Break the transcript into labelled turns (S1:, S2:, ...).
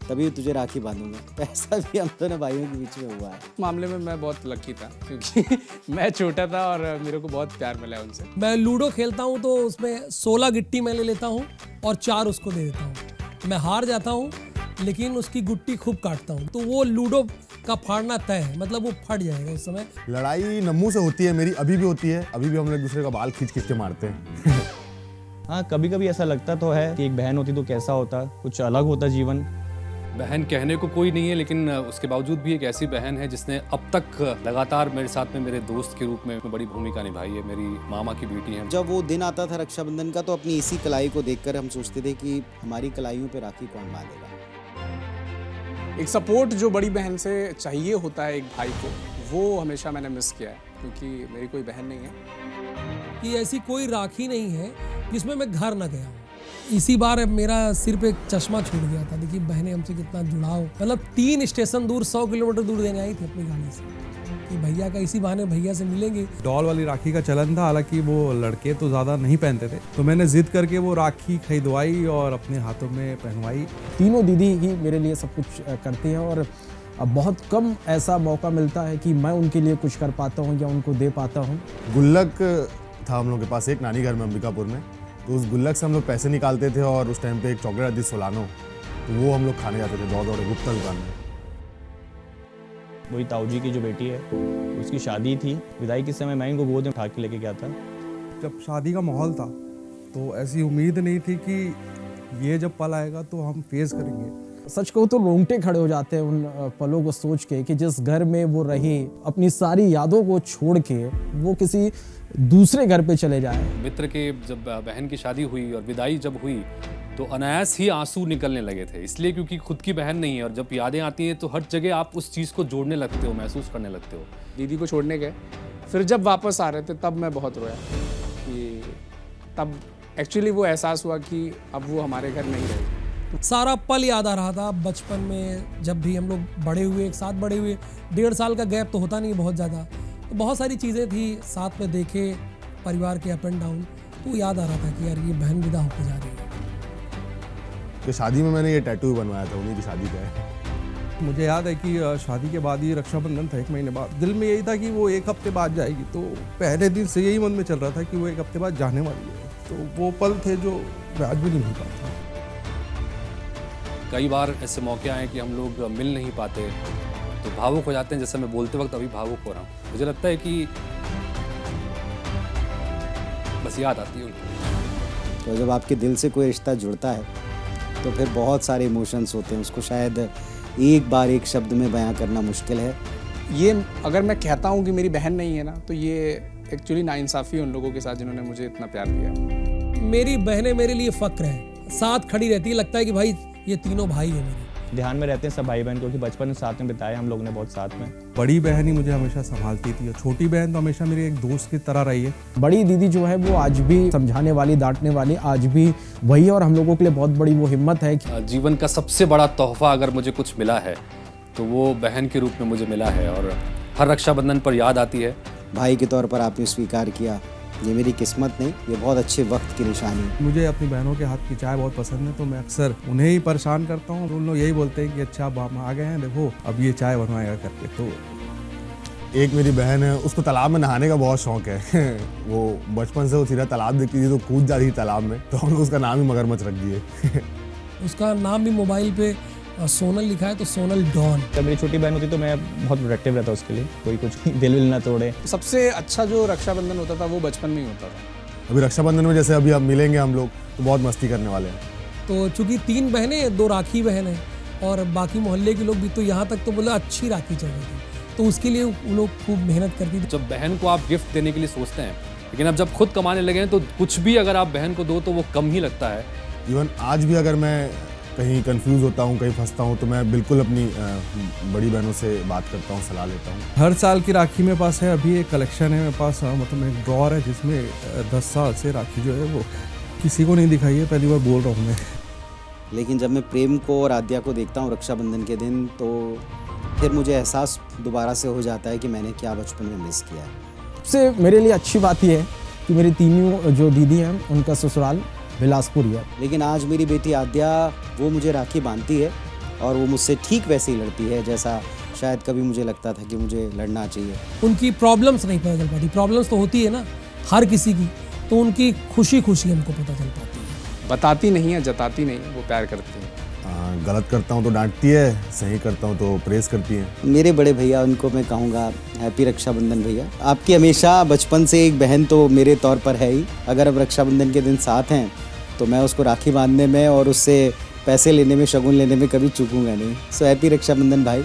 S1: तभी तुझे राखी बांधूंगा। ऐसा भी हम दोनों भाइयों के बीच में हुआ है।
S2: मामले में मैं बहुत लकी था क्योंकि मैं छोटा था और मेरे को बहुत प्यार मिला उनसे।
S3: मैं लूडो खेलता हूँ तो उसमें 16 गिट्टी मैं ले लेता हूँ और 4 उसको दे देता हूँ। मैं हार जाता हूँ लेकिन उसकी गुट्टी खूब काटता हूँ, तो वो लूडो का फाड़ना तय है, मतलब वो फट जाएगा उस समय।
S4: लड़ाई नम्मू से होती है, मेरी अभी भी होती है। अभी भी हम लोग एक दूसरे का बाल खींच खींच के मारते हैं।
S5: हाँ, कभी कभी ऐसा लगता तो है कि एक बहन होती तो कैसा होता, कुछ अलग होता जीवन।
S6: बहन कहने को कोई नहीं है, लेकिन उसके बावजूद भी एक ऐसी बहन है जिसने अब तक लगातार मेरे साथ में मेरे दोस्त के रूप में बड़ी भूमिका निभाई है। मेरी मामा की बेटी है।
S1: जब वो दिन आता था रक्षाबंधन का, तो अपनी इसी कलाई को देखकर हम सोचते थे कि हमारी कलाइयों पे राखी कौन बांधेगा।
S2: एक सपोर्ट जो बड़ी बहन से चाहिए होता है एक भाई को, वो हमेशा मैंने मिस किया है क्योंकि मेरी कोई बहन नहीं है।
S3: कि ऐसी कोई राखी नहीं है जिसमें मैं घर ना गया हूँ। इसी बार मेरा सिर पे एक चश्मा छूट गया था। देखिए बहनें हमसे कितना जुड़ाव, मतलब 3 स्टेशन दूर 100 किलोमीटर दूर देने आई थी अपनी गाड़ी से कि भैया का इसी बहाने भैया से मिलेंगे।
S7: डॉल वाली राखी का चलन था, हालांकि वो लड़के तो ज़्यादा नहीं पहनते थे, तो मैंने जिद करके वो राखी खरीदवाई और अपने हाथों में पहनवाई।
S8: तीनों दीदी ही मेरे लिए सब कुछ करती हैं और अब बहुत कम ऐसा मौका मिलता है कि मैं उनके लिए कुछ कर पाता हूँ या उनको दे पाता हूँ।
S4: गुल्लक था हम लोग के पास एक नानी घर में अंबिकापुर में, तो उस गुल्लक से हम लोग पैसे निकालते थे और उस टाइम पे एक चॉकलेट आती सोलानो, तो वो हम लोग खाने जाते थे दौड़ दौड़ गुप्ता दुकान में।
S5: वही ताऊ जी की जो बेटी है उसकी शादी थी, विदाई के समय मैं इनको गोद में उठा के लेके गया था।
S7: जब शादी का माहौल था तो ऐसी उम्मीद नहीं थी कि ये जब पल आएगा तो हम फेस करेंगे।
S8: सच कहूँ तो रोंगटे खड़े हो जाते हैं उन पलों को सोच के कि जिस घर में वो रही, अपनी सारी यादों को छोड़ के वो किसी दूसरे घर पे चले जाए।
S6: मित्र के जब बहन की शादी हुई और विदाई जब हुई तो अनायास ही आंसू निकलने लगे थे, इसलिए क्योंकि खुद की बहन नहीं है और जब यादें आती हैं तो हर जगह आप उस चीज़ को जोड़ने लगते हो, महसूस करने लगते हो।
S2: दीदी को छोड़ने गए, फिर जब वापस आ रहे थे तब मैं बहुत रोया कि तब एक्चुअली वो एहसास हुआ कि अब वो हमारे घर नहीं रहेगी।
S3: सारा पल याद आ रहा था बचपन में, जब भी हम लोग बड़े हुए, एक साथ बड़े हुए। 1.5 साल का गैप तो होता नहीं बहुत ज़्यादा, तो बहुत सारी चीज़ें थी साथ में देखे, परिवार के अप एंड डाउन, तो याद आ रहा था कि यार ये बहन विदा होकर जा रही है।
S4: तो शादी में मैंने ये टैटू बनवाया था, उन्हीं की शादी का है।
S7: मुझे याद है कि शादी के बाद ही रक्षाबंधन था, 1 महीने बाद। दिल में यही था कि वो 1 हफ्ते बाद जाएगी, तो पहले दिन से यही मन में चल रहा था कि वो 1 हफ्ते बाद जाने वाली है। तो वो पल थे जो मैं आज भी नहीं भूल पाता।
S6: कई बार ऐसे मौके आए कि हम लोग मिल नहीं पाते तो भावुक हो जाते हैं, जैसे मैं बोलते वक्त अभी भावुक हो रहा हूँ। मुझे लगता है कि बस याद आती है उनकी।
S1: तो जब आपके दिल से कोई रिश्ता जुड़ता है तो फिर बहुत सारे इमोशंस होते हैं, उसको शायद एक बार एक शब्द में बयां करना मुश्किल है।
S2: ये अगर मैं कहता हूँ कि मेरी बहन नहीं है ना, तो ये एक्चुअली नाइंसाफ़ी है उन लोगों के साथ जिन्होंने मुझे इतना प्यार दिया।
S3: मेरी बहनें मेरे लिए फ़क्र है, साथ खड़ी रहती है, लगता है कि भाई ये तीनों भाई हैं मेरे।
S5: ध्यान में रहते हैं सब भाई बहन, क्योंकि बचपन में साथ में बिताया हम लोग ने बहुत साथ में।
S7: बड़ी बहन ही मुझे हमेशा संभालती थी और छोटी बहन तो हमेशा मेरी एक दोस्त की तरह रही है।
S8: बड़ी दीदी जो है वो आज भी समझाने वाली, डांटने वाली आज भी वही है और हम लोगों के लिए बहुत बड़ी वो हिम्मत है।
S6: जीवन का सबसे बड़ा तोहफा अगर मुझे कुछ मिला है तो वो बहन के रूप में मुझे मिला है और हर रक्षाबंधन पर याद आती है।
S1: भाई के तौर पर आपने स्वीकार किया, ये मेरी किस्मत नहीं, ये बहुत अच्छे वक्त की निशानी।
S7: मुझे अपनी बहनों के हाथ की चाय बहुत पसंद है, तो मैं अक्सर उन्हें ही परेशान करता हूँ। उन लोग यही बोलते हैं कि अच्छा अब हम आ गए हैं, देखो अब ये चाय बनवाएगा करके। तो
S4: एक मेरी बहन है, उसको तालाब में नहाने का बहुत शौक है। वो बचपन से वो सीधा तालाब देखती थी तो कूद जाती थी तालाब में, तो हम लोग उसका नाम ही मगरमच्छ रख दिए।
S3: उसका नाम भी मोबाइल पे सोनल लिखा है, तो सोनल डॉन।
S5: जब मेरी छोटी बहन होती तो मैं बहुत प्रोटेक्टिव रहता उसके लिए, कोई कुछ दिल विल ना तोड़े।
S2: सबसे अच्छा जो रक्षाबंधन होता था वो बचपन में ही होता था।
S4: अभी रक्षाबंधन में जैसे अभी अब मिलेंगे हम लोग तो बहुत मस्ती करने वाले हैं।
S3: तो चूंकि 3 बहनें, 2 राखी बहन हैं और बाकी मोहल्ले के लोग भी, तो यहाँ तक तो बोला अच्छी राखी चाहिए थी, तो उसके लिए वो लोग खूब मेहनत करती थी।
S6: जब बहन को आप गिफ्ट देने के लिए सोचते हैं लेकिन अब जब खुद कमाने लगे हैं तो कुछ भी अगर आप बहन को दो तो वो कम ही लगता है।
S4: इवन आज भी अगर मैं कहीं कंफ्यूज होता हूँ, कहीं फंसता हूँ, तो मैं बिल्कुल अपनी बड़ी बहनों से बात करता हूँ, सलाह लेता हूँ।
S7: हर साल की राखी मेरे पास है, अभी एक कलेक्शन है मेरे पास, मतलब एक ड्रॉर है जिसमें 10 साल से राखी जो है वो किसी को नहीं दिखाई है, पहली बार बोल रहा हूँ मैं।
S1: लेकिन जब मैं प्रेम को और आद्या को देखता हूँ रक्षाबंधन के दिन, तो फिर मुझे एहसास दोबारा से हो जाता है कि मैंने क्या बचपन में मिस किया है।
S8: सबसे मेरे लिए अच्छी बात यह है कि मेरी तीनों जो दीदी हैं उनका ससुराल बिलासपुर ही है।
S1: लेकिन आज मेरी बेटी आद्या वो मुझे राखी बांधती है और वो मुझसे ठीक वैसे ही लड़ती है जैसा शायद कभी मुझे लगता था कि मुझे लड़ना चाहिए।
S3: उनकी प्रॉब्लम्स नहीं पता चल पाती, प्रॉब्लम्स तो होती है ना हर किसी की, तो उनकी खुशी खुशी हमको पता चल पाती है।
S2: बताती नहीं है, जताती नहीं है, वो प्यार करती है।
S4: गलत करता हूँ तो डांटती है, सही करता हूँ तो प्रेज़ करती है।
S1: मेरे बड़े भैया, उनको मैं कहूँगा हैप्पी रक्षाबंधन भैया। आपकी हमेशा बचपन से एक बहन तो मेरे तौर पर है ही। अगर अब रक्षाबंधन के दिन साथ हैं तो मैं उसको राखी बांधने में और उससे पैसे लेने में, शगुन लेने में कभी चूकूंगा नहीं। सो हैप्पी रक्षाबंधन भाई।